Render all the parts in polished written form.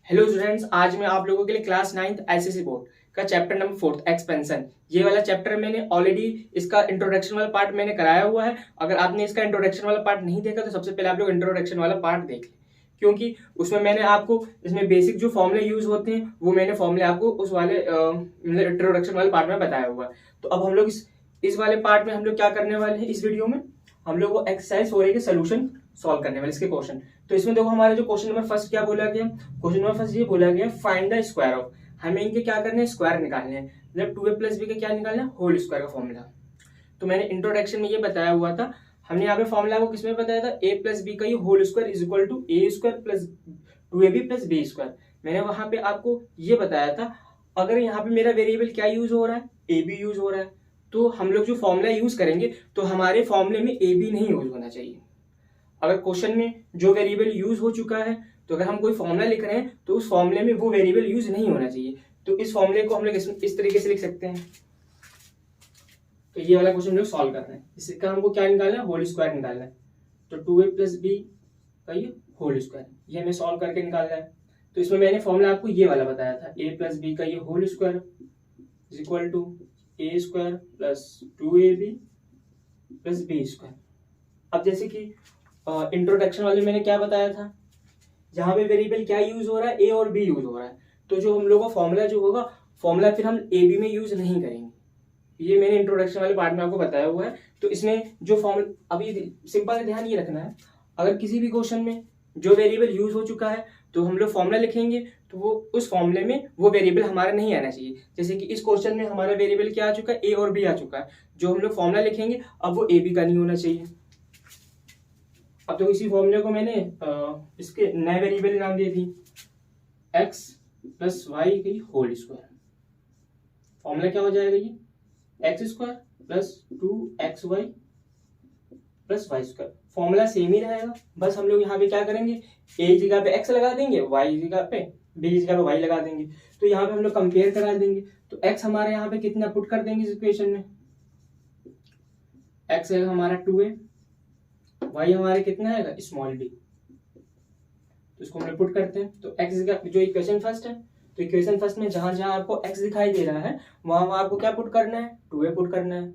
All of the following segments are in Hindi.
हेलो स्टूडेंट्स, आज मैं आप लोगों के लिए क्लास 9th आईसीएसई बोर्ड का चैप्टर नंबर 4 एक्सपेंशन, ये वाला चैप्टर मैंने ऑलरेडी इसका इंट्रोडक्शन वाला पार्ट मैंने कराया हुआ है। अगर आपने इसका इंट्रोडक्शन वाला पार्ट नहीं देखा तो सबसे पहले आप लोग इंट्रोडक्शन वाला पार्ट देख लें, क्योंकि उसमें मैंने आपको इसमें बेसिक जो फॉर्मूले यूज होते हैं वो मैंने फॉर्मूले आपको उस वाले इंट्रोडक्शन वाले पार्ट में बताया हुआ है। तो अब हम लोग इस वाले पार्ट में हम लोग क्या करने वाले हैं, इस वीडियो में हम लोग को एक्सरसाइज 4A के सोल्यूशन सॉल्व करने वाले इसके क्वेश्चन। तो इसमें देखो हमारे जो क्वेश्चन नंबर फर्स्ट क्या बोला गया, क्वेश्चन नंबर फर्स्ट ये बोला गया फाइंड द स्क्वायर ऑफ, हमें इनके क्या करने हैं, स्क्वायर निकालने हैं, मतलब 2a प्लस बी का क्या निकालना है, होल स्क्वायर का फॉर्मूला। तो मैंने इंट्रोडक्शन में ये बताया हुआ था, हमने यहाँ पे फॉर्मूला को किसमें बताया था, a प्लस बी का ये whole square is equal to a square plus 2ab plus b square. मैंने वहां पे आपको ये बताया था, अगर यहाँ पे मेरा वेरिएबल क्या यूज हो रहा है, ए बी यूज हो रहा है, तो हम लोग जो फॉर्मूला यूज करेंगे तो हमारे फॉर्मूले में ए बी नहीं यूज होना चाहिए। अगर क्वेश्चन में जो वेरिएबल यूज हो चुका है तो अगर हम कोई फॉर्मूला लिख रहे हैं तो उस फॉर्मूले में वो वेरिएबल यूज नहीं होना चाहिए। तो इस फॉर्मूले को हम लोग इस तरीके से लिख सकते हैं। तो ये वाला क्वेश्चन हम लोग सॉल्व कर रहे हैं, इसका हमको क्या निकालना है, होल स्क्वायर निकालना है। तो 2a प्लस बी का ये होल स्क्वायर, ये हमें सॉल्व करके निकालना है। तो इसमें मैंने फॉर्मूला आपको ये वाला बताया था, a प्लस बी का ये whole square is equal to a square plus 2ab plus b square. अब जैसे कि इंट्रोडक्शन वाले मैंने क्या बताया था, जहां पे वेरिएबल क्या यूज हो रहा है, ए और बी यूज हो रहा है, तो जो हम लोग का फॉर्मूला जो होगा, फॉर्मूला फिर हम ए बी में यूज नहीं करेंगे। ये मैंने इंट्रोडक्शन वाले पार्ट में आपको बताया हुआ है। तो इसमें जो फॉर्मूला, अभी सिंपल ध्यान ये रखना है, अगर किसी भी क्वेश्चन में जो वेरिएबल यूज हो चुका है तो हम लोग फॉर्मूला लिखेंगे तो वो उस फॉर्मूले में वो वेरिएबल हमारा नहीं आना चाहिए। जैसे कि इस क्वेश्चन में हमारा वेरिएबल क्या आ चुका है, ए और बी आ चुका है, जो हम लोग फॉर्मूला लिखेंगे अब वो ए बी का नहीं होना चाहिए। अब तो इसी फॉर्मूले को मैंने इसके नए वेरिएबल नाम दिए थी, x प्लस वाई की होल स्क्वायर। फॉर्मूला क्या हो जाएगा, ये x square plus 2xy plus y square. Formula same ही रहेगा, बस हम लोग यहाँ पे क्या करेंगे, ए जगह पे x लगा देंगे, वाई जगह पे बी जगह पे वाई लगा देंगे। तो यहाँ पे हम लोग कंपेयर करा देंगे, तो x हमारे यहाँ पे कितना पुट कर देंगे इस इक्वेशन में, x है हमारा 2a, y हमारे कितना है स्मॉल d। तो इसको हम लोग पुट करते हैं, तो x का जो इक्वेशन फर्स्ट है, तो इक्वेशन फर्स्ट में जहां जहां आपको x दिखाई दे रहा है वहां वहां आपको क्या पुट करना है, 2a पुट करना है,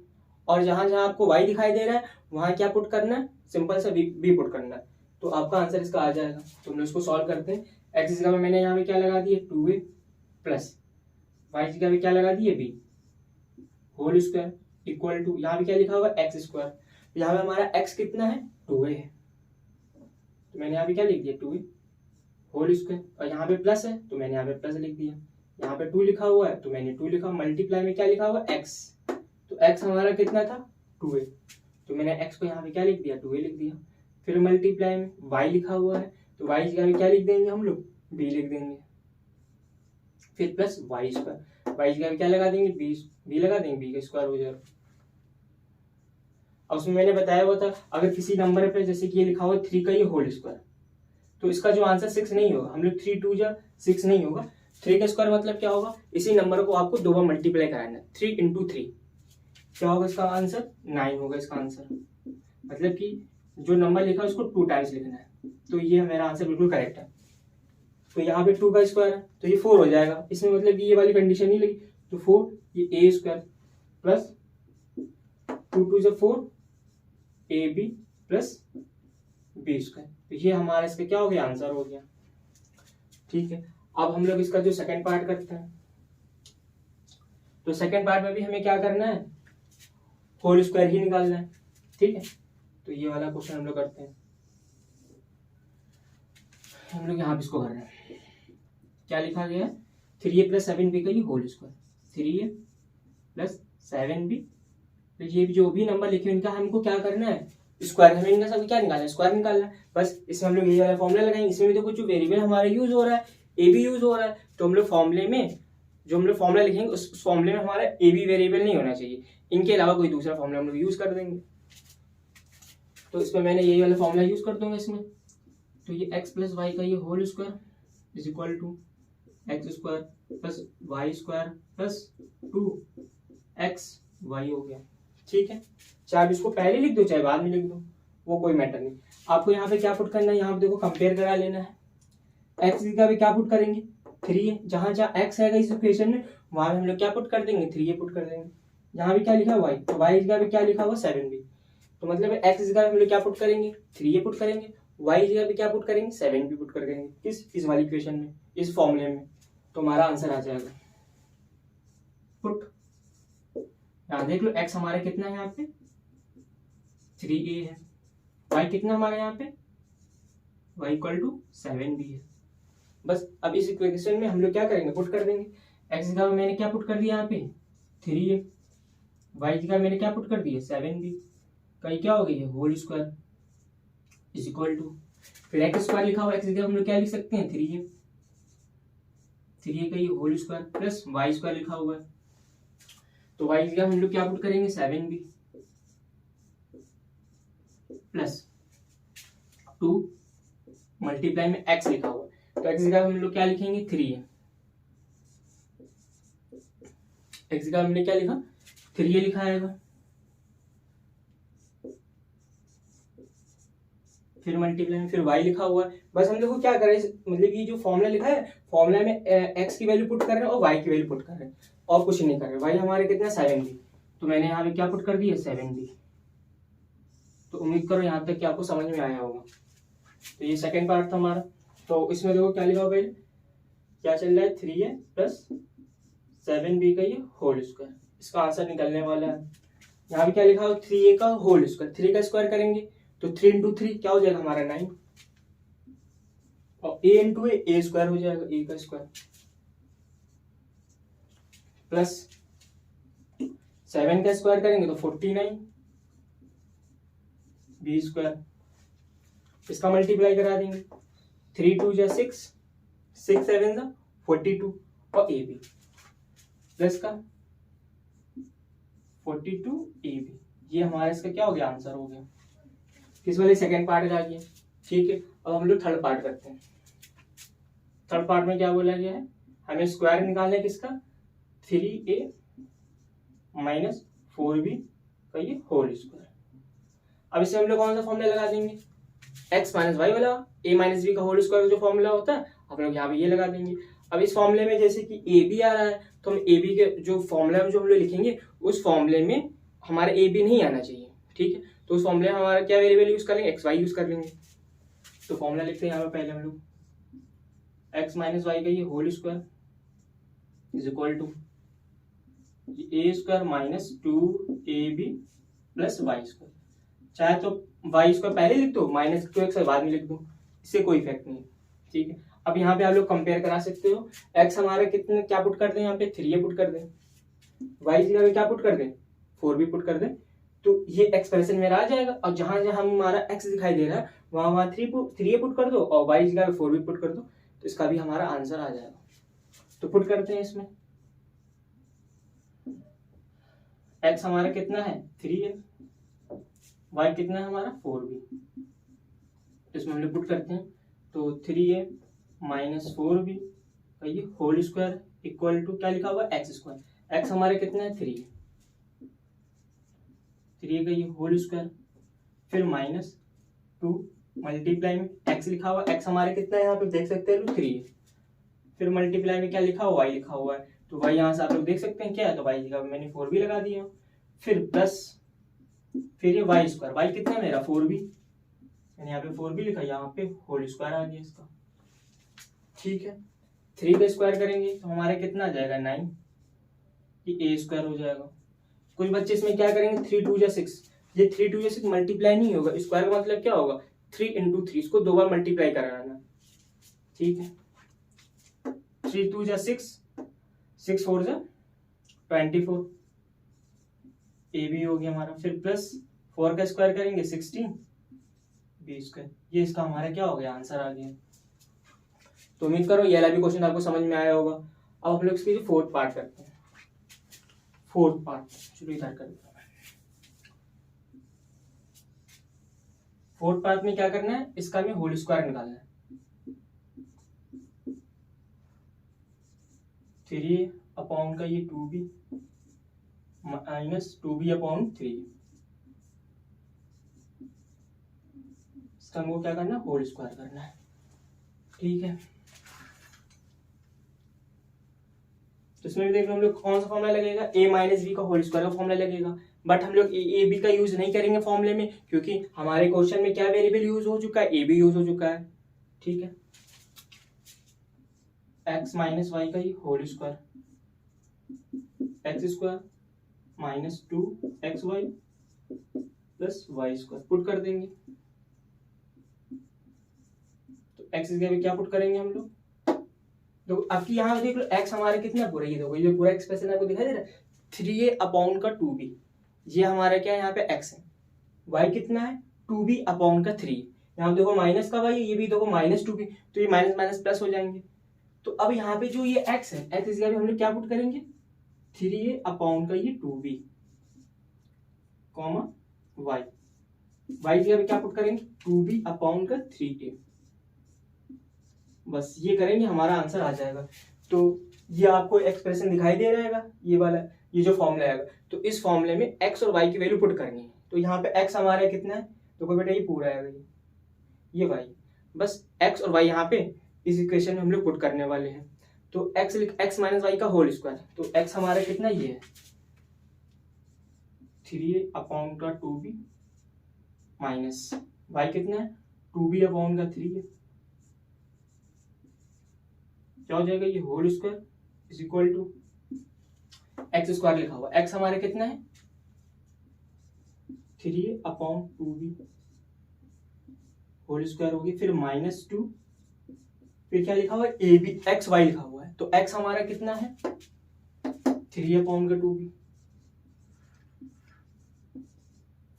और जहां जहां आपको y दिखाई दे रहा है वहां क्या पुट करना है, सिंपल सा b पुट करना है। तो आपका आंसर इसका आ जाएगा। तो हम लोग इसको सॉल्व करते हैं। x जगह में मैंने यहाँ पे क्या लगा दिया, 2a प्लस y जगह में क्या लगा दिए, b whole square equal to, यहाँ पे क्या लिखा होगा, x स्क्वायर। यहाँ पे हमारा x कितना है, 2a है, तो मैंने यहाँ पे क्या लिख दिया, 2a होल स्क्वायर, और यहाँ पे प्लस है तो मैंने यहाँ पे प्लस लिख दिया। यहाँ पे 2 लिखा हुआ है तो मैंने 2 लिखा, मल्टीप्लाई में क्या लिखा हुआ, x, तो x हमारा कितना था, 2a, तो मैंने x को यहाँ पे क्या लिख दिया, 2a लिख दिया। फिर मल्टीप्लाई में y लिखा हुआ है तो y जगह पे क्या लिख देंगे हम लोग, b लिख देंगे। फिर प्लस y स्क्वायर, y जगह पे क्या लगा देंगे, b लगा देंगे, b का स्क्वायर हो जाएगा। अब उसमें मैंने बताया हुआ था, अगर किसी नंबर पे जैसे कि ये लिखा हुआ 3 का ये होल स्क्वायर, तो इसका जो आंसर 6 नहीं होगा, हम लोग 3 2 जा 6 नहीं होगा। 3 का स्क्वायर मतलब क्या होगा, इसी नंबर को आपको 2 बार मल्टीप्लाई कराना है, 3 इंटू 3 क्या होगा, इसका आंसर 9 होगा। इसका आंसर मतलब कि जो नंबर लिखा है उसको 2 टाइम्स लिखना है, तो ये मेरा आंसर बिल्कुल करेक्ट है। तो यहाँ पे 2 का स्क्वायर है तो ये 4 हो जाएगा, इसमें मतलब कि ये वाली कंडीशन नहीं लगी, तो 4 ये ए स्क्वायर प्लस 2 2 जा 4 a b plus b square. तो ये हमारा इसका क्या हो गया, आंसर हो गया। ठीक है, अब हम लोग इसका जो सेकंड पार्ट करते हैं, तो सेकंड पार्ट में भी हमें क्या करना है, होल स्क्वायर ही निकालना है। ठीक है, तो ये वाला क्वेश्चन हम लोग करते हैं। हम लोग यहाँ पे इसको कर रहे हैं, क्या लिखा गया है, 3a प्लस 7b का ये whole square, 3a plus 7b, तो ये जो भी नंबर लिखे इनका हमको क्या करना है, स्क्वायर, हमें इनका सब क्या निकालना है, स्क्वायर निकालना है। बस इसमें हम लोग ये वाला फॉर्मूला लगाएंगे, इसमें भी देखो जो वेरिएबल हमारा यूज हो रहा है, ए बी यूज हो रहा है, तो हम लोग फॉर्मूले में जो हम लोग फॉर्मूला लिखेंगे उस फॉर्मूले में हमारा ए बी वेरिएबल नहीं होना चाहिए, इनके अलावा कोई दूसरा फॉर्मूला हम लोग यूज कर देंगे। तो इसमें मैंने यही वाला फॉर्मूला यूज कर दूंगा इसमें, तो ये x प्लस वाई का ये whole square is equal to x square plus y square plus 2xy हो गया। ठीक है, चाहे आप इसको पहले लिख दो चाहे बाद में लिख दो, वो कोई मैटर नहीं। आपको यहाँ पे क्या पुट करना है, यहाँ पे देखो कंपेयर करा लेना है, एक्स की जगह पे क्या पुट करेंगे, 3 है, जहां जहां एक्स आएगा इस इक्वेशन में वहां हम लोग क्या पुट कर देंगे, 3 पुट कर देंगे। यहाँ भी क्या लिखा है वाई, तो वाई की जगह पे क्या लिखा हुआ 7b, तो मतलब एक्स की जगह पे हम लोग क्या पुट करेंगे, 3 पुट करेंगे, वाई की जगह पे क्या पुट करेंगे, 7b पुट कर देंगे, इस वाली इक्वेशन में, इस फॉर्मूले में, तो हमारा आंसर आ जाएगा पुट। यहाँ देख लो एक्स हमारा कितना है, यहाँ पे 3a है, वाई कितना हमारे यहाँ पे, वाई इक्वल टू 7b है। बस अब इस इक्वेशन में हम लोग क्या करेंगे, पुट कर देंगे। एक्स की जगह मैंने क्या पुट कर दिया यहाँ पे 3a, वाई की जगह मैंने क्या पुट कर दिया 7b, कहीं क्या हो गई है whole square is equal to, फिर एक्स स्क्वायर लिखा हुआ, एक्स की जगह हम लोग क्या लिख सकते हैं 3a, 3a का ये whole square plus y square लिखा हुआ है, तो वाई की जगह हम लोग क्या पुट करेंगे 7b प्लस 2 मल्टीप्लाई में x लिखा हुआ है, तो x की जगह हम लोग क्या लिखेंगे 3a, x की जगह हमने क्या लिखा 3a लिखा आएगा, फिर मल्टीप्लाई में फिर y लिखा हुआ है। बस हम लोग को क्या करें, मतलब ये जो फॉर्मूला लिखा है फॉर्मूला में x की वैल्यू पुट कर रहे हैं और y की वैल्यू पुट कर रहे हैं और कुछ नहीं कर रहे। y हमारे कितना 7b, तो मैंने यहाँ पे क्या पुट कर दिया 7b। तो उम्मीद करो यहाँ तक कि आपको समझ में आया होगा। तो ये सेकंड पार्ट था हमारा। तो इसमें देखो क्या लिखा हुआ पहले, क्या चल रहा है 3a प्लस 7b का ये होल स्क्वायर, इसका आंसर निकलने वाला है। यहाँ भी क्या लिखा हुआ 3a का होल स्क्वायर, 3 का स्क्वायर करेंगे तो 3 इंटू 3 क्या हो जाएगा हमारा 9, और a इंटू ए स्क्वायर हो जाएगा, a का स्क्वायर प्लस 7 का स्क्वायर करेंगे तो 49 b स्क्वायर, इसका मल्टीप्लाई करा देंगे 3 2 जा 6, 6 7 जा 42 और ए बी प्लस का 42 ए बी, ये हमारा इसका क्या हो गया आंसर हो गया। किस वाले सेकंड पार्ट आ गया, ठीक है। अब हम लोग थर्ड पार्ट करते हैं। थर्ड पार्ट में क्या बोला गया है, हमें स्क्वायर निकालना है किसका 3a माइनस 4b का ये होल स्क्वायर। अब इससे हम लोग कौन सा फॉर्मूला लगा देंगे, x माइनस वाई वाला a माइनस बी का होल स्क्वायर जो फॉर्मूला होता है हम लोग यहाँ पे ये लगा देंगे। अब इस फॉर्मूले में जैसे कि ए बी आ रहा है तो हम ए बी के जो फॉर्मूला में जो हम लोग लिखेंगे उस फॉर्मूले में हमारा ए बी नहीं आना चाहिए, ठीक है। तो उस फॉर्मूले में हमारा क्या वेरिएबल यूज करेंगे, एक्स वाई यूज कर लेंगे। तो फॉर्मूला लिखते हैं यहाँ पे पहले हम लोग एक्स माइनस वाई का ये whole square is equal to a square minus 2ab plus y square, चाहे तो वाई स्क्वायर पहले लिख दो माइनस 2x बाद में लिख दो, इससे कोई इफेक्ट नहीं, ठीक है। अब यहाँ पे आप लोग कंपेयर करा सकते हो, x हमारा कितने क्या पुट कर दें यहाँ पे 3a पुट कर दें, y की जगह पे क्या पुट कर दें 4b पुट कर दें, तो ये एक्सप्रेशन मेरा आ जाएगा। और जहां जहां हमारा x दिखाई दे रहा है वहां वहां 3a पुट कर दो और y की जगह पे 4b पुट कर दो, तो इसका भी हमारा आंसर आ जाएगा। तो पुट करते हैं इसमें, x हमारा कितना है 3a, y कितना है हमारा 4b, इसमें हम लोग पुट करते हैं तो 3a माइनस 4b का ये होल स्क्वायर इक्वल टू क्या लिखा हुआ एक्स स्क्वायर, एक्स हमारे कितना है 3 का ये होल स्क्वायर, फिर माइनस 2 मल्टीप्लाई में एक्स लिखा हुआ, एक्स हमारे कितना है यहाँ पे देख सकते हैं 3, फिर मल्टीप्लाई में क्या लिखा हुआ वाई लिखा हुआ है, तो वाई यहाँ से आप लोग देख सकते हैं क्या है, तो वाई की जगह मैंने 4b लगा दिया, फिर प्लस फिर ये वाई स्क्वायर, वाई कितना है मेरा 4b, मैंने यहाँ पे 4b लिखा, यहाँ पे होल स्क्वायर आ गया इसका, ठीक है। 3 का स्क्वायर करेंगे तो हमारे कितना आ जाएगा 9, ये a स्क्वायर हो जाएगा। कुछ बच्चे इसमें क्या करेंगे 3 2 जा 6, ये 3 2 जा 6 मल्टीप्लाई नहीं होगा, स्क्वायर का मतलब क्या होगा 3 इंटू 3, इसको 2 बार मल्टीप्लाई कराना, ठीक है। 3 2 जा 6, 6 4 जा 24, ए बी हो गया हमारा, फिर प्लस 4 का स्क्वायर करेंगे 16 बी स्क्वायर, ये इसका हमारा क्या हो गया आंसर आ गया। तो उम्मीद करो ये वाला भी क्वेश्चन आपको समझ में आया होगा। अब हम लोग इसकी फोर्थ पार्ट करते हैं। फोर्थ पार्ट चलो इधर करते हैं। फोर्थ पार्ट में क्या करना है, इसका हमें होल स्क्वायर निकालना है, 3 अपॉन का ये 2b माइनस 2b अपॉन 3, इसका हमको क्या करना है होल स्क्वायर करना है, ठीक है। तो इसमें भी देख लो हम लोग कौन सा फॉर्मूला लगेगा, a माइनस बी का होल स्क्वायर का फॉर्मूला लगेगा। बट हम लोग ए बी का यूज नहीं करेंगे फॉर्मूले में, क्योंकि हमारे क्वेश्चन में क्या वेरिएबल यूज हो चुका है, ए बी यूज हो चुका है। ठीक है, एक्स माइनस वाई का ही whole square, x square minus 2xy plus y square put कर देंगे। तो एक्स की जगह क्या पुट करेंगे हम लोग, तो अब यहाँ देख लो x हमारे कितना पूरा, ये देखो ये पूरा एक्सप्रेशन आपको दिखाई दे रहा है 3a अपॉन का 2b, ये हमारा क्या है यहाँ पे x है, y कितना है 2b अपॉन का 3, यहाँ देखो माइनस का y है, ये भी देखो माइनस 2b, तो ये माइनस माइनस प्लस हो जाएंगे। तो अब यहाँ पे जो ये x है, x इस जगह हम लोग क्या पुट करेंगे 3a अपॉन का ये 2b कॉमा y, y की जगह क्या पुट करेंगे 2b अपॉन का 3a, बस ये करेंगे हमारा आंसर आ जाएगा। तो ये आपको एक्सप्रेशन दिखाई दे रहेगा, ये वाला ये जो फॉर्मूला आएगा, तो इस फॉर्मूले में x और y की वैल्यू पुट करनी है। तो यहाँ पे x हमारा कितना है, तो कोई बेटा ये पूरा आएगा, ये y, बस x और y यहाँ पे इस इक्वेशन में हम लोग पुट करने वाले हैं। तो x माइनस वाई का होल स्क्वायर, तो x हमारा कितना ये है 3a अपॉन का 2b माइनस y कितना है 2b अपॉन का 3 है, क्या हो जाएगा ये whole square is equal to x square लिखा हुआ, x हमारे कितना है 3a upon 2b whole square होगी, फिर माइनस 2, फिर क्या लिखा हुआ है ए बी एक्स वाई लिखा हुआ है, तो x हमारा कितना है 3 अपॉन का 2b,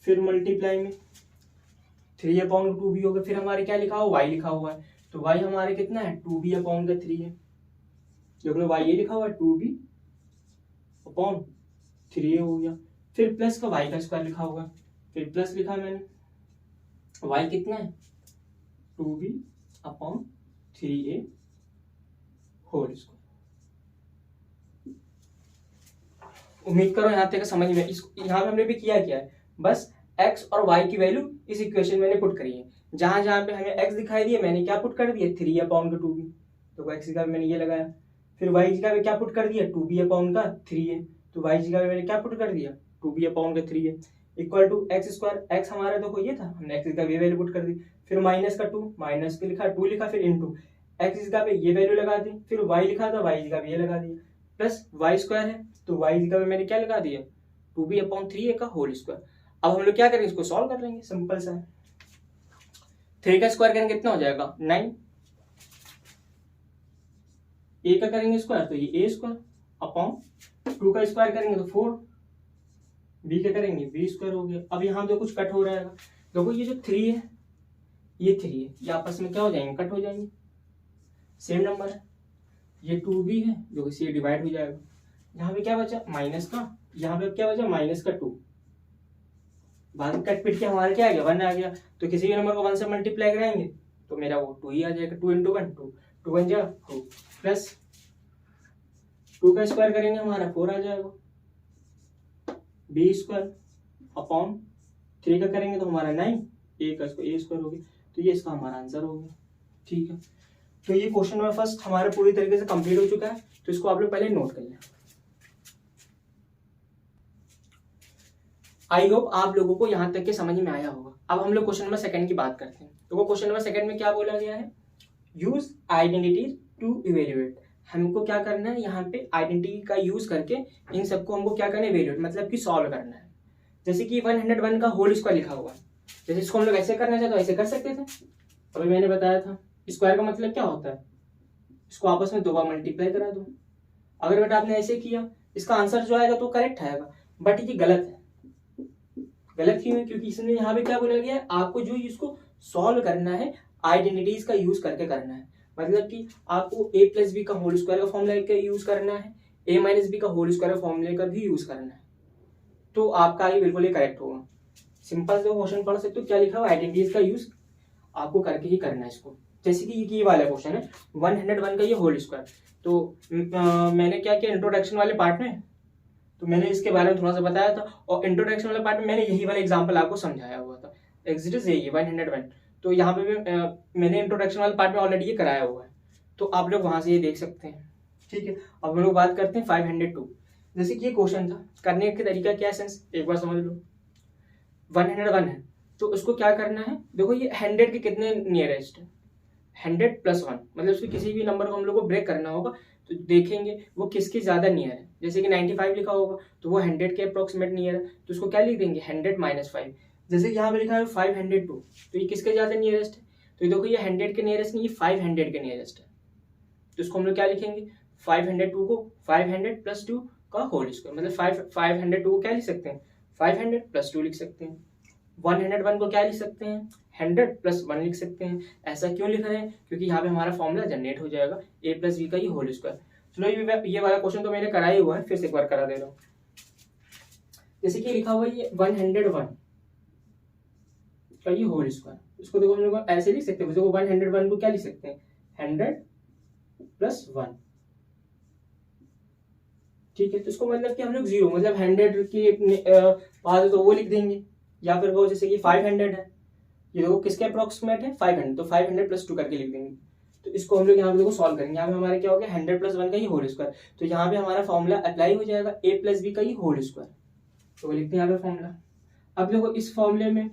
फिर मल्टीप्लाई में 3 अपॉन 2b होगा, फिर हमारे क्या लिखा हुआ y लिखा हुआ है, तो y हमारे कितना है 2b अपॉन का 3 है, देख लो y ये लिखा हुआ है 2b अपॉन 3 हो गया, फिर प्लस का y का स्क्वायर लिखा होगा, फिर प्लस लिखा मैंने, y कितना है 2b upon 3a whole square. उम्मीद करो यहाँ तक समझ में, यहाँ पे हमने भी किया क्या है, बस x और y की वैल्यू इस इक्वेशन में मैंने पुट करी है, जहां जहां पे हमें x दिखाई दिया मैंने क्या पुट कर दिया 3 अपॉन का 2b, तो x की जगह मैंने ये लगाया, फिर y की जगह क्या पुट कर दिया 2b अपॉन का 3 है, तो y की जगह मैंने क्या पुट कर दिया 2b अपॉन का 3 है equal to x square, x हमारा देखो ये था, हमने x की जगह ये वैल्यू पुट कर दी, फिर माइनस का 2 माइनस के लिखा 2 लिखा, फिर इनटू x की जगह पे ये वैल्यू लगा दी, फिर y लिखा था y की जगह पे ये लगा दिया, प्लस y स्क्वायर है तो y की जगह पे मैंने क्या लगा दिया 2b अपॉन 3a का होल स्क्वायर। अब हम लोग क्या करेंगे इसको सॉल्व कर लेंगे, सिंपल सा है, 3 का स्क्वायर करेंगे कितना हो जाएगा 9, a का करेंगे स्क्वायर तो ये a स्क्वायर अपॉन 2 का स्क्वायर करेंगे तो 4, b का करेंगे b स्क्वायर हो गया। अब यहाँ तो कुछ कट हो रहेगा, देखो ये जो 3 है ये 3 है, ये आपस में क्या हो जाएंगे कट हो जाएंगे, सेम नंबर है, ये 2b है जो कि c डिवाइड हो जाएगा, यहाँ पे क्या बचा माइनस का, यहाँ पे क्या बचा माइनस का 2, बाद में कट पिट के हमारा क्या आ गया 1 आ गया, तो किसी भी नंबर को 1 से मल्टीप्लाई कराएंगे तो मेरा वो 2 ही आ जाएगा, 2 इंटू 1 2, 2 1 जा 2 प्लस 2 का स्क्वायर करेंगे हमारा 4 आ जाएगा, b स्क्वायर अपॉन 3 का करेंगे तो हमारा 9, a का स्क्वायर a स्क्वायर हो गया, तो ये इसका हमारा आंसर हो गया। ठीक है, तो ये क्वेश्चन नंबर फर्स्ट हमारे पूरी तरीके से कंप्लीट हो चुका है, तो इसको आप लोग पहले नोट कर लें। आई होप आप लोगों को यहाँ तक के समझ में आया होगा। अब हम लोग क्वेश्चन नंबर सेकंड की बात करते हैं, तो वो क्वेश्चन नंबर सेकंड में क्या बोला गया है, यूज आइडेंटिटी टू इवेल्युएट, हमको क्या करना है यहाँ पे आइडेंटिटी का यूज करके इन सबको हमको क्या करना है इवेल्युएट मतलब कि सॉल्व करना है। जैसे कि 101 का होल स्क्वायर लिखा हुआ है, जैसे इसको हम लोग ऐसे करना चाहते ऐसे कर सकते थे, अभी मैंने बताया था स्क्वायर का मतलब क्या होता है, इसको आपस में 2 बार मल्टीप्लाई करा दो। अगर बेटा आपने ऐसे किया इसका आंसर जो आएगा तो करेक्ट आएगा, बट ये गलत है। गलत क्यों है, क्योंकि इसने यहाँ पे क्या बोला गया है, आपको जो इसको सॉल्व करना है आइडेंटिटीज का यूज करके करना है, मतलब कि आपको a प्लस बी का होल स्क्वायर का फॉर्मूला का यूज करना है, a माइनस बी का होल स्क्वायर का फॉर्मूले का भी यूज करना है, तो आपका ये बिल्कुल ही करेक्ट होगा। सिंपल से क्वेश्चन पढ़ सकते हो, क्या लिखा हुआ आइडेंटिटीज का यूज आपको करके ही करना है इसको। जैसे कि ये वाला क्वेश्चन है 101 का ये होल स्क्वायर, तो मैंने क्या किया इंट्रोडक्शन वाले पार्ट में, तो मैंने इसके बारे में थोड़ा सा बताया था, और इंट्रोडक्शन वाले पार्ट में मैंने यही वाला एग्जांपल आपको समझाया हुआ था, एग्जिट यही 101, तो यहाँ पे भी मैंने इंट्रोडक्शन वाले पार्ट में ऑलरेडी ये कराया हुआ है, तो आप लोग वहां से ये देख सकते हैं। ठीक है, अब हम लोग बात करते हैं 502। जैसे कि ये क्वेश्चन था, करने का तरीका क्या है सेंस, एक बार समझ लो। 101 है तो उसको क्या करना है, देखो ये 100 के कितने नियरेस्ट है, 100 + 1, मतलब उसके किसी भी नंबर को हम लोग को ब्रेक करना होगा तो देखेंगे वो किसके ज्यादा नियर है। जैसे कि 95 लिखा होगा तो वो 100 के अप्रोक्सीमेट नियर है, तो उसको क्या लिख देंगे 100 - 5। जैसे यहाँ पे लिखा है 502, तो ये किसके ज्यादा नियरेस्ट है, तो देखो ये 100 के नियरेस्ट नहीं, ये 500 के नियरेस्ट है, तो इसको हम लोग क्या लिखेंगे 502 को 500 + 2 का होल स्क्वायर, मतलब 502 को क्या लिख सकते हैं 500 + 2 लिख सकते हैं। 101 को क्या लिख सकते हैं 100 + 1 लिख सकते हैं। ऐसा क्यों लिख रहे हैं, क्योंकि यहाँ पे हमारा फॉर्मूला जनरेट हो जाएगा a + b का ही होल स्क्वायर। चलो ये वाला क्वेश्चन तो मैंने करा ही हुआ है, फिर से एक बार करा दे रहा हूँ। जैसे कि लिखा हुआ है ये 101 का ये होल स्क्वायर, इसको देखो हम लोग ऐसे लिख सकते हैं, देखो 101 को क्या लिख सकते हैं 100 + 1, ठीक है। तो इसको मतलब कि हम लोग 0 मतलब 100 के बाद तो वो लिख देंगे, या फिर वो जैसे कि 500 है, ये देखो किसके अप्रोक्सीमेट है 500, तो 500 + 2 करके लिख देंगे। तो इसको हम लोग यहाँ पे देखो सॉल्व करेंगे, यहाँ पे हमारे क्या हो गया 100 + 1 का ही होल स्क्वायर, तो यहाँ पे हमारा फॉर्मूला अप्लाई हो जाएगा a + b का ही होल स्क्वायर, तो वो लिखते हैं यहाँ पे फॉर्मूला। अब देखो इस फॉर्मूले में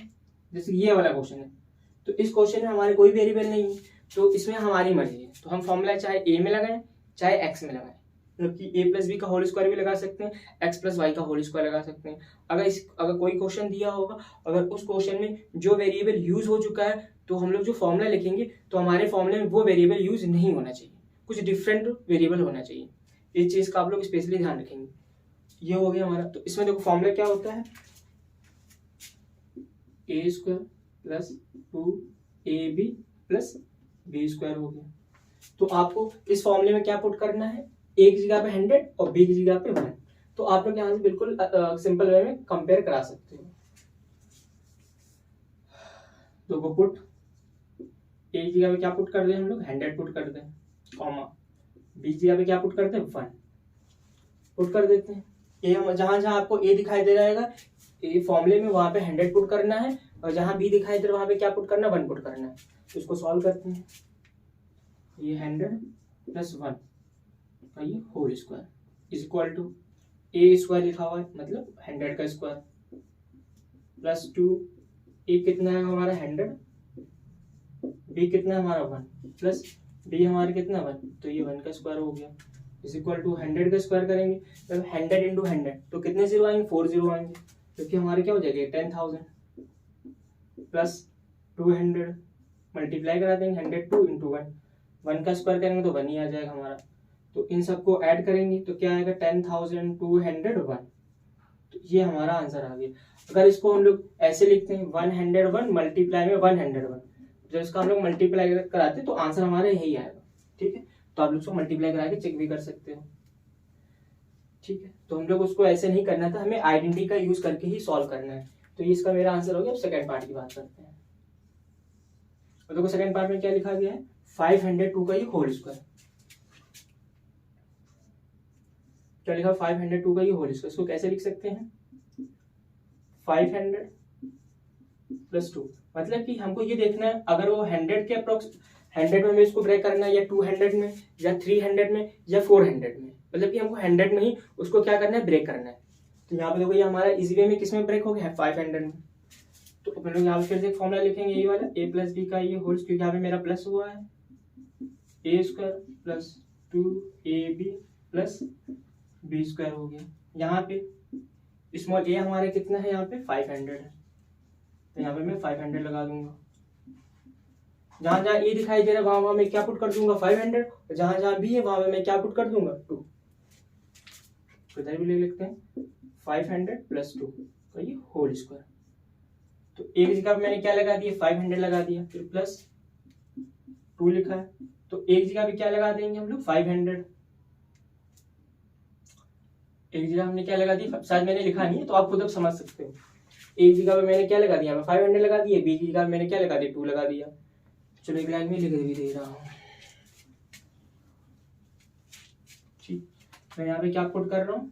जैसे ये वाला क्वेश्चन है, तो इस क्वेश्चन में हमारे कोई वेरिएबल नहीं है, तो इसमें हमारी मर्जी है, तो हम फॉर्मूला चाहे a में लगाएं चाहे x में लगाएं, मतलब कि a + b का होल स्क्वायर भी लगा सकते हैं, x + y का होल स्क्वायर लगा सकते हैं। अगर कोई क्वेश्चन दिया होगा, अगर उस क्वेश्चन में जो वेरिएबल यूज हो चुका है, तो हम लोग जो फॉर्मूला लिखेंगे तो हमारे फॉर्मूले में वो वेरिएबल यूज नहीं होना चाहिए, कुछ डिफरेंट वेरिएबल होना चाहिए। इस चीज का आप लोग स्पेशली ध्यान रखेंगे। ये हो गया हमारा, तो इसमें देखो फॉर्मूला क्या होता है a² + 2ab + b² हो गया। तो आपको इस फॉर्मूले में क्या पुट करना है, a की जगह पे 100 और b की जगह पे 1, तो आप लोग यहाँ से बिल्कुल सिंपल वे में कंपेयर करा सकते हो। तो वो पुट a की जगह पे क्या पुट कर दें हम लोग 100 पुट कर दें, कॉमा b की जगह पे क्या पुट करते हैं 1 पुट कर देते हैं। a जहां जहां आपको a दिखाई दे रहेगा ए फॉर्मूले में वहां पे 100 पुट करना है, और जहां b दिखाई दे रहा है वहां पे क्या पुट करना है 1 पुट करना है। तो इसको सॉल्व करते हैं, ये 100 + 1 का ये whole square is equal to a² लिखा हुआ है मतलब 100 का स्क्वायर + 2 a कितना है हमारा 100, b कितना है हमारा 1 प्लस b हमारा कितना 1, तो ये 1 का स्क्वायर हो गया इज इक्वल टू 100 का स्क्वायर करेंगे तो 100 × 100 तो कितने जीरो आएंगे 4 जीरो आएंगे, क्योंकि हमारे क्या हो जाएगा 10,000 प्लस 200 मल्टीप्लाई करा देंगे 102 × 1, 1 का स्क्वायर करेंगे तो 1 ही आ जाएगा हमारा। तो इन सबको ऐड करेंगे तो क्या आएगा 10,201, तो ये हमारा आंसर आ गया। अगर इसको हम लोग ऐसे लिखते हैं 101 मल्टीप्लाई में 101, जब इसका हम लोग मल्टीप्लाई कराते हैं तो आंसर हमारा यही आएगा, ठीक है। तो आप लोग उसको मल्टीप्लाई करा के चेक भी कर सकते हो, ठीक है। तो हम लोग उसको ऐसे नहीं करना था, हमें आइडेंटिटी का यूज करके ही सॉल्व करना है। तो ये इसका मेरा आंसर हो गया। अब सेकंड पार्ट की बात करते हैं। तो देखो सेकंड पार्ट में क्या लिखा गया है 502 का ये होल स्क्वायर, क्या लिखा 502 का ये होल स्क्वायर, इसको कैसे लिख सकते हैं 500 + 2, मतलब कि हमको ये देखना है अगर वो 100 के अप्रोक्स 100 में इसको ब्रेक करना है या 200 में या 300 में या 400 में, मतलब कि हमको 100 में ही उसको क्या करना है ब्रेक करना है। तो यहाँ पे देखो ये हमारा इजी वे में किसमें ब्रेक हो गया है 500 में। तो अपन लोग यहाँ पे फिर से एक फॉर्मूला लिखेंगे यही वाला a + b का ये होल, क्योंकि यहाँ पे मेरा प्लस हुआ है a² + 2ab + b² हो गया। यहाँ पे स्मॉल a हमारे कितना है यहाँ पे 500 है, तो यहाँ पे मैं 500 लगा दूंगा। जहां जहां ए दिखाई दे रहा है वहां वहां मैं क्या पुट कर दूंगा 500, और जहां जहां बी है वहां मैं क्या पुट कर दूंगा 2। तो इधर भी ले लेते हैं 500 + 2 का ये होल स्क्वायर। तो एक जगह पे मैंने क्या लगा दिया 500 लगा दिया, फिर प्लस 2 लिखा है, तो एक जगह पे क्या लगा देंगे हम लोग 500, एक जगह हमने क्या लगा दी, शायद मैंने लिखा नहीं है तो आप खुद अब समझ सकते हो। एक जगह पे मैंने क्या लगा दिया 500 लगा दिया, बी की जगह मैंने क्या लगा दिया 2 लगा दिया। चलो एक लाइन में लिख भी दे रहा हूँ, ठीक। मैं यहाँ पे क्या पुट कर रहा हूँ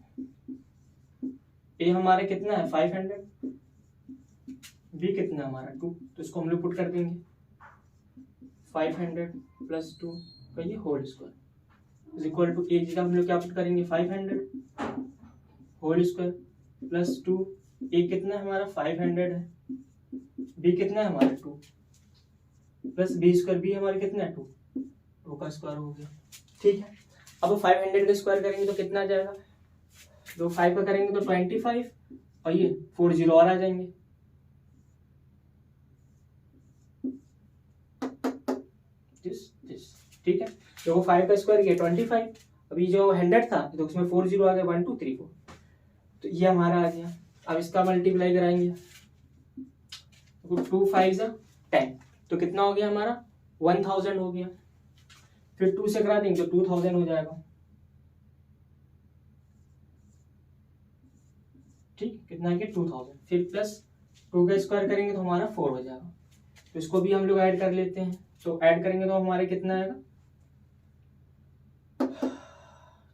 ए हमारे कितना है 500, बी कितना हमारा 2, तो इसको हम लोग पुट कर देंगे 500 + 2 का ये whole square is equal to a जगह हम लोग क्या पुट करेंगे 500 होल स्क्वायर प्लस 2, ए कितना है हमारा 500 है, बी कितना है हमारा 2 प्लस बी स्क्वायर, बी हमारा कितना है 2, 2 का स्क्वायर हो गया। ठीक है, अब 500 का स्क्वायर करेंगे तो कितना आ जाएगा, तो 5 का करेंगे तो 25 और ये 4 जीरो और आ जाएंगे। ठीक है, तो 5 का स्क्वायर ये 25, अभी जो 100 था तो उसमें 4 जीरो आ गए, 1 2 3 4, तो ये हमारा आ गया। अब इसका मल्टीप्लाई कराएंगे तो 2 5 10, तो कितना हो गया हमारा 1000 हो गया। फिर 2 से करा देंगे तो 2000 हो जाएगा। ठीक, कितना है 2000, फिर प्लस 2 का स्क्वायर करेंगे तो हमारा 4 हो जाएगा। तो इसको भी हम लोग ऐड कर लेते हैं, तो ऐड करेंगे तो हमारे कितना आएगा,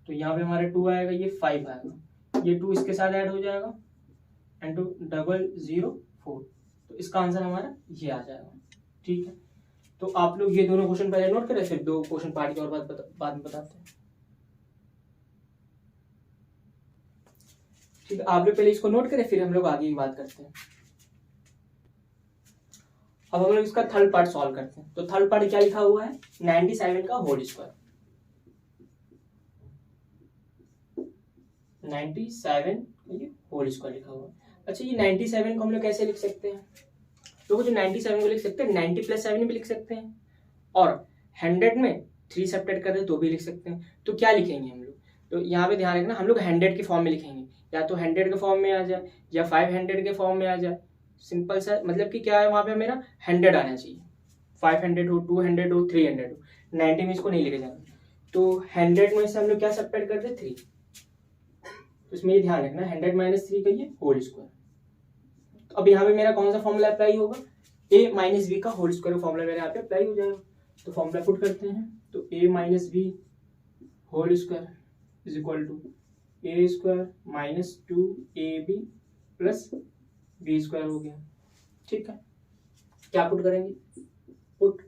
तो यहाँ पे हमारे 2 आएगा, ये 5 आएगा, ये 2 इसके साथ ऐड हो जाएगा एंड 2 004, तो इसका आंसर हमारा ये आ जाएगा। ठीक है, तो आप लोग ये दोनों क्वेश्चन पहले नोट करें, फिर 2 क्वेश्चन पार्ट की और बाद में बताते हैं। ठीक है, आप लोग पहले इसको नोट करें, फिर हम लोग आगे की बात करते हैं। अब हम लोग इसका थर्ड पार्ट सॉल्व करते हैं। तो थर्ड पार्ट क्या लिखा हुआ है, 97 का होल स्क्वायर, 97 ये होल स्क्वायर लिखा हुआ है। अच्छा, ये 97 को हम लोग कैसे लिख सकते हैं, तो जो 97 को लिख सकते हैं 90 प्लस 7 भी लिख सकते हैं, और 100 में 3 सब्ट्रैक्ट कर दे तो भी लिख सकते हैं। तो क्या लिखेंगे हम लोग, तो यहाँ पे ध्यान रखना, हम लोग 100 के फॉर्म में लिखेंगे, या तो 100 के फॉर्म में आ जाए या 500 के फॉर्म में आ जाए। सिंपल सा, मतलब कि क्या है, वहाँ पे मेरा 100 आना चाहिए, 500 हो, 200 हो, 300 हो, 90 में इसको नहीं लेके जाना। तो 100 में से हम लोग क्या सब्ट्रैक्ट कर दे 3, तो इसमें ये ध्यान रखना 100 माइनस 3 का ये होल स्क्वायर। तो अब यहाँ पे मेरा कौन सा फॉर्मूला अप्लाई होगा, a माइनस बी का होल स्क्वायर फॉर्मूला मेरे यहाँ पे अप्लाई हो जाएगा। तो फॉर्मूला पुट करते हैं, तो a minus b whole square is equal to a square minus 2ab plus b square हो गया। ठीक है, क्या पुट करेंगे, पुट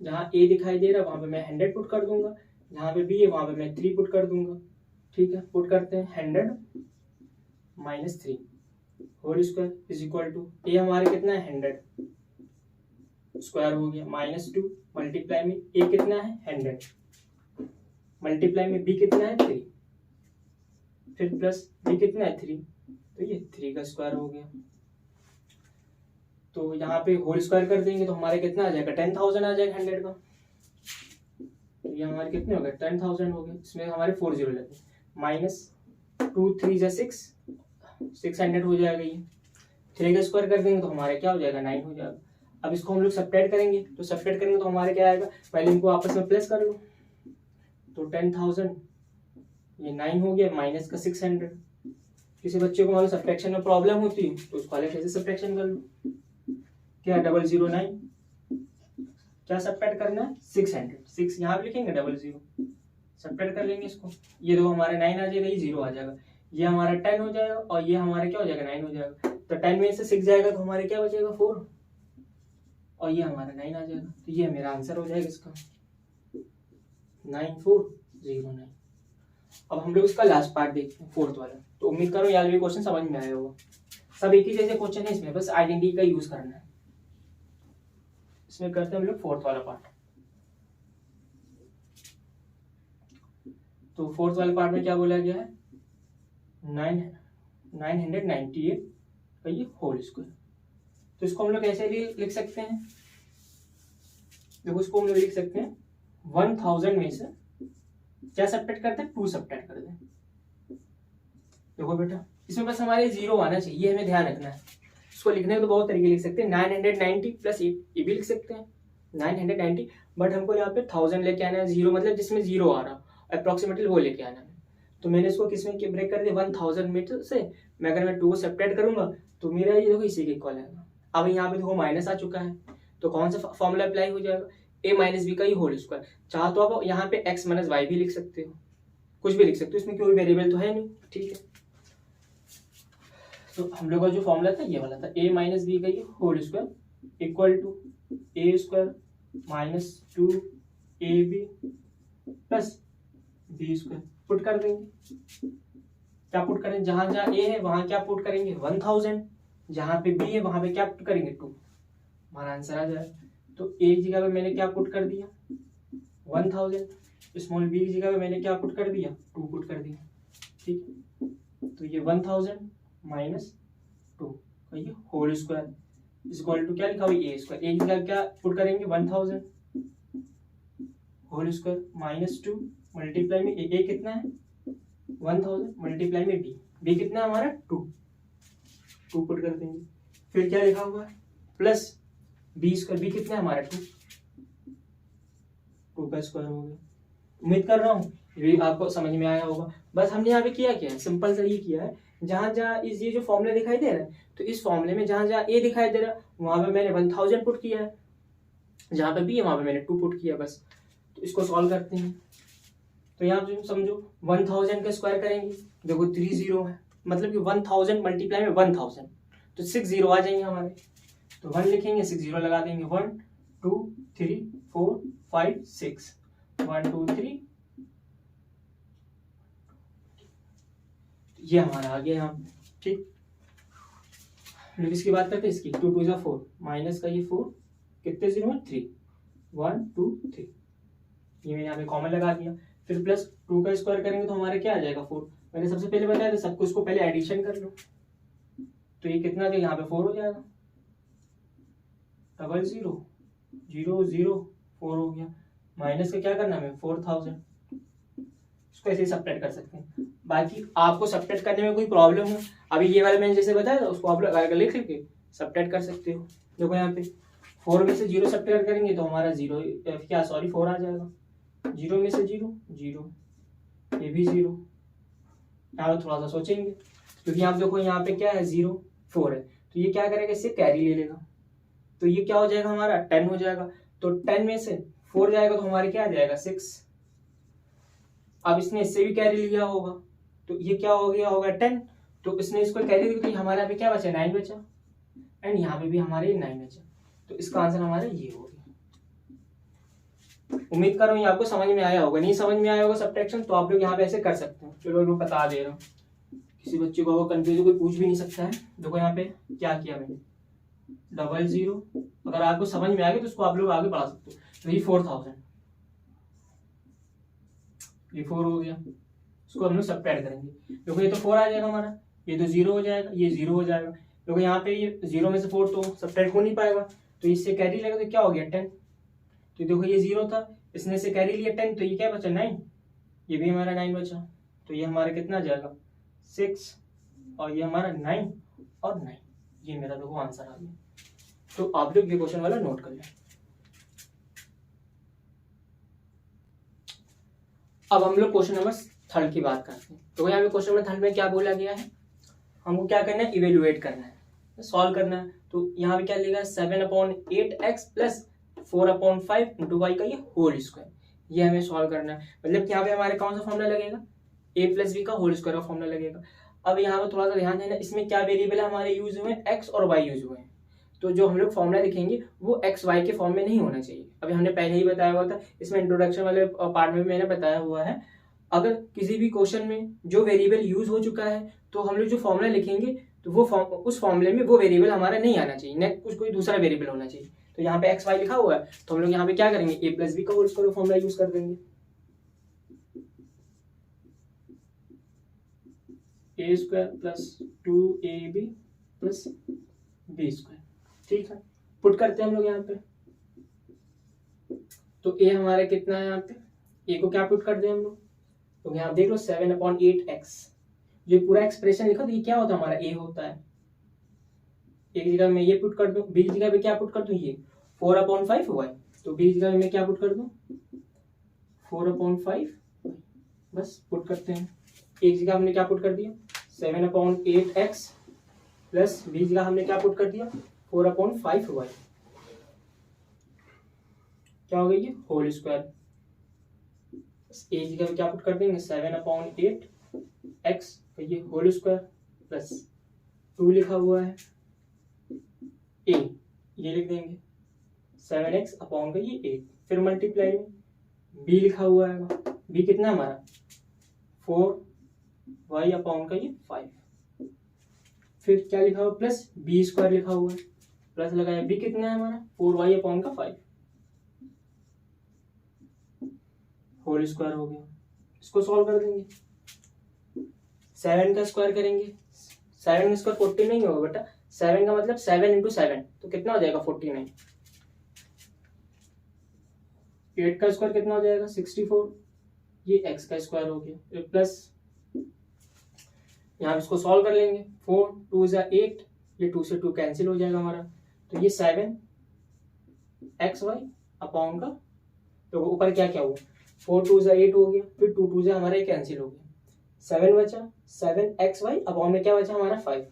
जहाँ a दिखाई दे रहा है वहां पे मैं 100 पुट कर दूंगा, जहाँ पे b है वहां पे मैं 3 पुट कर दूंगा। ठीक है, पुट करते हैं 100 minus 3 whole square is equal to a हमारे कितना है 100 स्क्वायर हो गया, माइनस 2 मल्टीप्लाई में ए कितना है 100 मल्टीप्लाई में बी कितना है 3, फिर प्लस बी कितना है 3, तो ये 3 का स्क्वायर हो गया। तो यहाँ पे होल स्क्वायर कर देंगे तो हमारे कितना आ जाएगा 10,000 आ जाएगा 100 का। तो ये हमारे कितने हो गए 10,000 हो गए, इसमें हमारे 4 जीरो लगे, माइनस 2 3 जा 600 हो जाएगा। ये 3 का स्क्वायर कर देंगे तो हमारे क्या हो जाएगा 9 हो जाएगा। अब इसको हम लोग सब्ट्रैक्ट करेंगे, तो सब्ट्रैक्ट करेंगे तो हमारे क्या आएगा, पहले इनको आपस में प्लस कर लो, तो 10,000 ये 9 हो गया माइनस का 600। किसी बच्चे को मान लो सब्ट्रैक्शन में प्रॉब्लम होती है तो उसको अलग से सब्ट्रैक्शन कर लो, क्या 009 क्या सब्ट्रैक्ट करना है 600, 6 यहाँ पे लिखेंगे 00 सब्ट्रैक्ट कर लेंगे इसको, ये दो हमारे 9 आ जाएगा, ये 0 आ जाएगा, ये हमारा 10 हो जाएगा और ये हमारा क्या हो जाएगा 9 हो जाएगा। तो 10 में से 6 जाएगा तो हमारे क्या बचेगा 4 और ये हमारा 9 आ जाएगा। तो ये मेरा आंसर हो जाएगा इसका 9409। अब हम लोग इसका लास्ट पार्ट देखते हैं, फोर्थ वाला। तो उम्मीद करो यार ये क्वेश्चन समझ में आया होगा, सब एक ही जैसे क्वेश्चन है, इसमें बस आइडेंटिटी का यूज करना है। इसमें करते हैं हम लोग फोर्थ वाला पार्ट। तो फोर्थ वाले पार्ट में क्या बोला गया है 998 का ये होल स्क्वायर। तो इसको हम लोग कैसे लिख सकते हैं, देखो इसको हम लोग लिख सकते हैं 1000 में से क्या सब्ट्रैक्ट करते हैं 2 सब्ट्रैक्ट कर दें। देखो बेटा इसमें बस हमारे 0 आना चाहिए, हमें ध्यान रखना है। इसको लिखने को तो बहुत तरीके लिख सकते हैं, 990 प्लस 8 ये भी लिख सकते हैं 990, बट हमको यहाँ पे 1000 लेके आना है, 0 मतलब जिसमें 0 आ रहा अप्रोक्सीमेटली वो लेके आना है। तो मैंने इसको किसमें ब्रेक कर दिया 1000 मीटर से, मैं अगर मैं 2 को सब्ट्रैक्ट करूंगा तो मेरा ये देखो इसी के इक्वल आएगा। अब यहाँ पे देखो माइनस आ चुका है, तो कौन सा फॉर्मूला अप्लाई हो जाएगा a माइनस बी का ही होल स्क्वायर। चाहो तो आप यहाँ पे x माइनस वाई भी लिख सकते हो, कुछ भी लिख सकते हो, इसमें कोई वेरिएबल तो है नहीं। ठीक है, तो हम लोग का जो फॉर्मूला था ये वाला था a माइनस बी का ये whole square equal to a square minus 2ab plus b square put कर देंगे। क्या पुट करें, जहां जहां ए है वहां क्या पुट करेंगे 1000, जहां पे बी है वहां पे क्या पुट करेंगे 2, हमारा आंसर आ जाएगा। तो ए की जगह पे मैंने क्या पुट कर दिया 1000, स्मॉल बी की जगह पे मैंने क्या पुट कर दिया 2 पुट कर दिया। ठीक है, तो ये 1000 माइनस 2 ये होल स्क्वायर इक्वल टू क्या लिखा हुआ ए स्क्वायर। ए की जगह क्या पुट करेंगे 1000 होल स्क्वायर माइनस 2 मल्टीप्लाई में ए कितना है 1000 मल्टीप्लाई में बी कितना है हमारा 2 पुट कर देंगे। फिर क्या लिखा हुआ है प्लस बी स्क्वायर, बी कितना है हमारा 2 का स्क्वायर हो गया। उम्मीद कर रहा हूँ ये आपको समझ में आया होगा। बस हमने यहाँ पे किया क्या है, सिंपल सा ये किया है, जहां जहां इस ये जो फॉर्मूला दिखाई दे रहा है तो इस फॉर्मूले में जहां जहां ए दिखाई दे रहा है वहां पे मैंने 1000 पुट किया है, जहां पे बी है वहां पे मैंने 2 पुट किया बस। तो इसको सॉल्व करते हैं। तो यहाँ पे समझो 1000 का स्क्वायर करेंगे, देखो 3 0 है, मतलब कि 1000 मल्टीप्लाई में 1000 तो 6 0 आ जाएंगे हमारे। तो 1 लिखेंगे 6 0 लगा देंगे 1 2 3 4 5 6 1 2 3 ये हमारा आ गया यहाँ। ठीक, लोग इसकी बात करते हैं इसकी 2 2 4 माइनस का ये 4 कितने 0 है 3 1 2 3 ये मैंने यहाँ पे कॉमन लगा दिया। फिर प्लस 2 का स्क्वायर करेंगे तो हमारे क्या आ जाएगा 4। मैंने सबसे पहले बताया था सबको इसको पहले एडिशन कर लो, तो ये कितना था यहाँ पे 4 हो जाएगा 0 0 0 0 4 हो गया। माइनस का क्या करना है 4000, इसको ऐसे ही सब्ट्रैक्ट कर सकते हैं। बाकी आपको सब्ट्रैक्ट करने में कोई प्रॉब्लम हो, अभी ये वाला मैंने जैसे बताया था उसको आप लोग लिख के सब्ट्रैक्ट कर सकते हो। देखो यहाँ पे 4 में से 0 सब्ट्रैक्ट करेंगे तो हमारा 0 क्या 4 आ जाएगा। 0 में से 0 0 ये भी 0। यहाँ थोड़ा सा सोचेंगे क्योंकि आप देखो यहाँ पे क्या है 0 4 है, तो ये क्या करेगा इससे कैरी ले लेगा, तो ये क्या हो जाएगा हमारा 10 हो जाएगा। तो 10 में से 4 जाएगा तो हमारे क्या आ जाएगा 6। अब इसने इससे भी कैरी लिया होगा तो ये क्या हो गया होगा 10, तो इसने इसको कैरी लिया तो हमारे यहाँ पे क्या बचा 9 बचा, एंड यहाँ पे भी हमारे 9 बचा। तो इसका आंसर हमारा ये हो गया। उम्मीद कर रहा हूँ आपको समझ में आया होगा। नहीं समझ में आया होगा सब्ट्रैक्शन तो आप लोग यहाँ पे ऐसे कर सकते हो। चलो मैं बता दे रहा हूँ, किसी बच्चे को कंफ्यूज कोई पूछ भी नहीं सकता है। देखो यहाँ पे क्या किया मैंने 0 0, अगर आपको समझ में आ गया तो उसको आप लोग आगे बढ़ा सकते हो। तो ये 4000 ये 4 हो गया, इसको हम लोग सब्ट्रैक्ट करेंगे। देखो ये तो 4 आ जाएगा हमारा, ये तो 0 हो जाएगा, ये 0 हो जाएगा। देखो यहाँ पे ये 0 में से 4 तो सब्ट्रैक्ट हो नहीं पाएगा, तो इससे कैरी लगेगा तो क्या हो गया 10। तो देखो ये 0 था, इसने से कैरी लिया 10, तो ये क्या बचा 9, ये भी हमारा 9 बचा। तो ये हमारा कितना आ जाएगा 6 और ये हमारा 9 और 9, ये मेरा देखो आंसर आ गया। तो आप लोग ये क्वेश्चन वाला नोट कर लें। अब हम लोग क्वेश्चन नंबर 3 की बात करते हैं। तो यहाँ पे क्वेश्चन नंबर 3 में क्या बोला गया है, हमको क्या करना है इवेल्युएट करना है, सॉल्व करना है। तो यहाँ पे क्या लिखा 7/8x प्लस 4/5 इंटू वाई का ये होल स्क्वायर, ये हमें सॉल्व करना है। मतलब यहाँ पे हमारे कौन सा फॉर्मूला लगेगा a प्लस बी का होल स्क्वायर का फॉर्मूला लगेगा। अब यहाँ पे थोड़ा सा ध्यान देना, इसमें क्या वेरिएबल हमारे यूज हुए हैं x और y यूज हुए हैं। तो जो हम लोग फॉर्मूला लिखेंगे वो एक्स वाई के फॉर्म में नहीं होना चाहिए। अभी हमने पहले ही बताया हुआ था, इसमें इंट्रोडक्शन वाले पार्ट में मैंने बताया हुआ है, अगर किसी भी क्वेश्चन में जो वेरिएबल यूज हो चुका है तो हम लोग जो फॉर्मूला लिखेंगे तो वो उस फॉर्मूले में वो वेरिएबल हमारा नहीं आना चाहिए, नेक्स्ट कुछ कोई दूसरा वेरिएबल होना चाहिए। तो यहाँ पे एक्स वाई लिखा हुआ है तो हम लोग यहाँ पे क्या करेंगे ए प्लस बी का होल स्क्वायर फॉर्मूला यूज कर देंगे। A square plus 2ab plus b square, ठीक है। पुट करते हैं हम लोग यहाँ पे, तो ए हमारा कितना है, यहाँ पे ए को क्या पुट कर दें हम लोग, तो यहाँ देख लो 7/8x, जो पूरा एक्सप्रेशन लिखा तो ये क्या होता है हमारा ए होता है। एक जगह में ये पुट कर दूं, बी जगह पे क्या पुट कर दूं ये 4/5y, तो बी जगह में मैं क्या पुट कर दूं 4/5, बस पुट करते हैं। एक जगह हमने क्या पुट कर दिया 7/8x प्लस बी जगह हमने क्या पुट कर दिया 4/5y, क्या हो गई ये होल स्क्वायर। ए जगह पे क्या पुट कर देंगे 7/8x तो ये होल स्क्वायर प्लस 2 लिखा हुआ है ए, ये लिख देंगे 7x अपॉन का ये 8, फिर मल्टीप्लाई में बी लिखा हुआ है, बी कितना है हमारा 4y अपॉन का ये 5, फिर क्या लिखा हुआ प्लस बी स्क्वायर लिखा हुआ है, प्लस लगाया बी कितना है हमारा 4y अपॉन का 5 होल स्क्वायर हो गया। इसको सॉल्व कर देंगे, 7 का स्क्वायर करेंगे, 7 का स्क्वायर 40 नहीं होगा बेटा, 7 का मतलब 7 इंटू 7 तो कितना हो जाएगा 49, 8 का स्क्वायर कितना हो जाएगा 64, ये x का स्क्वायर हो गया, प्लस यहाँ इसको सॉल्व कर लेंगे, 4 2 जा 8, ये 2 से 2 कैंसिल हो जाएगा हमारा, तो ये 7xy अपॉन का, तो ऊपर क्या क्या हुआ 4 2 जा 8 हो गया, फिर 2 2 जा हमारा ये कैंसिल हो गया, 7 बचा, 7xy अपॉन में क्या बचा हमारा 5,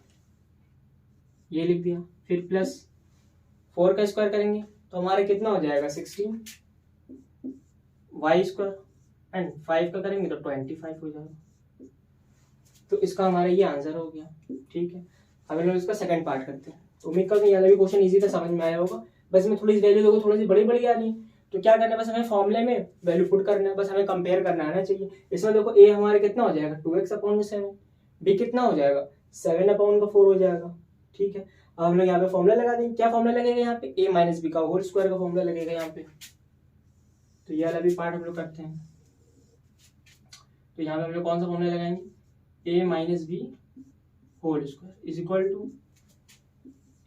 ये लिख दिया, फिर प्लस 4 का स्क्वायर करेंगे तो हमारा कितना हो जाएगा 16 y स्क्वायर एंड 5 का करेंगे तो 25 हो जाएगा। तो इसका हमारा ये आंसर हो गया। ठीक है, अब हम लोग इसका सेकंड पार्ट करते हैं। तो उम्मीद करते हैं ये भी क्वेश्चन इजी था, समझ में आया होगा। बस इसमें थोड़ी सी वैल्यू देखो, थोड़ी सी बड़ी बड़ी आ रही है, तो क्या करना है, बस हमें फॉर्मूले में वैल्यू पुट करना है, बस हमें कंपेयर करना आना चाहिए। इसमें देखो ए हमारे कितना हो जाएगा 2x अपॉन 7, बी कितना हो जाएगा 7 अपॉन 4 हो जाएगा। ठीक है, अब हम लोग यहाँ पे फॉर्मूला लगा देंगे। क्या फॉर्मूला लगेगा यहाँ पे, a माइनस बी का होल स्क्वायर का फॉर्मूला लगेगा यहाँ पे। तो ये वाला भी पार्ट हम लोग करते हैं। तो यहाँ पे हम लोग कौन सा फॉर्मूला लगाएंगे, a minus b whole square is equal to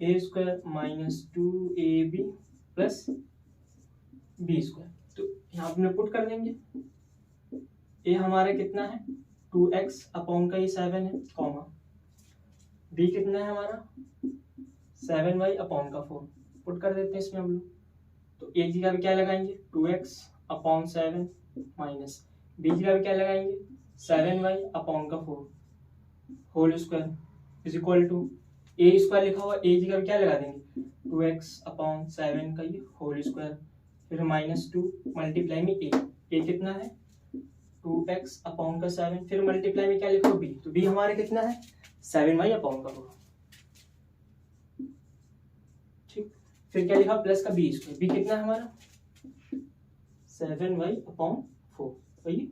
a square minus 2ab plus b square. तो यहाँ पे हम लोग पुट कर देंगे, a हमारा कितना है 2x अपॉन का ये 7 है, कॉमा b कितना है हमारा 7y अपॉन का 4, पुट कर देते हैं इसमें हम लोग। तो एक जगह पे क्या लगाएंगे 2x अपॉन 7 माइनस बी जगह पे क्या लगाएंगे 7y अपॉन का 4 whole square is equal to a square लिखा हुआ, a जगह पे क्या लगा देंगे 2x अपॉन 7 का ये होल स्क्वायर, फिर माइनस 2 मल्टीप्लाई में a कितना है 2x अपॉन का 7, फिर मल्टीप्लाई में क्या लिखा हो b, तो b हमारे कितना है 7y अपॉन का 4। ठीक, फिर क्या लिखा प्लस का बी स्क्वायर, बी कितना है हमारा 7y अपॉन 4, तो ये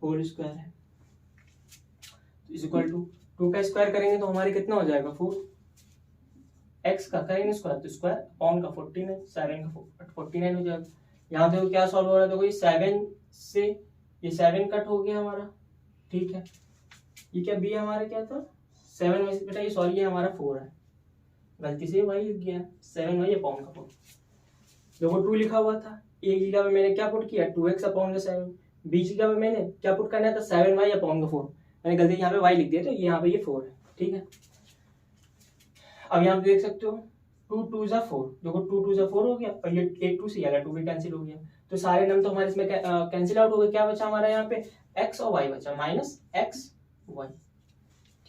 होल स्क्वायर है इज इक्वल टू 2 का स्क्वायर करेंगे तो हमारे कितना हो जाएगा 4, x का करेंगे स्क्वायर तो स्क्वायर अपॉन का 49, 7 का 49 हो जाएगा। यहाँ देखो क्या सॉल्व हो रहा है, देखो ये 7 से ये 7 कट हो गया हमारा। ठीक है, ये क्या b हमारा क्या था 7 में से बेटा ये सॉरी ये हमारा 4 है, गलती से y लिख गया 7y अपॉन का 4। देखो 2 लिखा हुआ था, a की जगह पे मैंने क्या पुट किया 2x अपॉन का 7, b की जगह पे मैंने क्या पुट करना था 7y अपॉन का 4, मैंने गलती यहाँ पे y लिख दिया तो यहाँ पे ये 4 है। ठीक है, अब यहाँ पे देख सकते हो 2 2 जा 4, देखो 2 2 जा 4 हो गया और ये 8 2 से ये 2 भी कैंसिल हो गया, तो सारे नंबर तो हमारे इसमें कैंसिल आउट हो गए। क्या बचा हमारा यहाँ पे x और y बचा माइनस x y।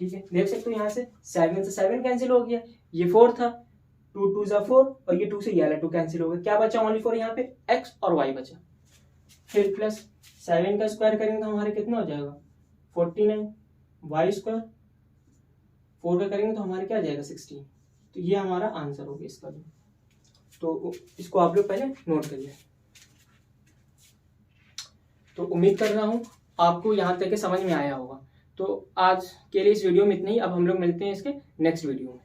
ठीक है, देख सकते हो यहाँ से 7 से 7 कैंसिल हो गया, ये 4 था 2 2 जा 4 और ये 2 से ये 2 कैंसिल हो गया, क्या बचा ओनली 4 यहाँ पे x और y बचा। फिर प्लस 7 का स्क्वायर करेंगे तो हमारे कितना हो जाएगा 49, y स्क्वायर 4 का करेंगे तो हमारे क्या आ जाएगा 16। तो ये हमारा आंसर हो गया इसका भी, तो इसको आप लोग पहले नोट करिए। तो उम्मीद कर रहा हूँ आपको यहाँ तक के समझ में आया होगा। तो आज के लिए इस वीडियो में इतना ही, अब हम लोग मिलते हैं इसके नेक्स्ट वीडियो में।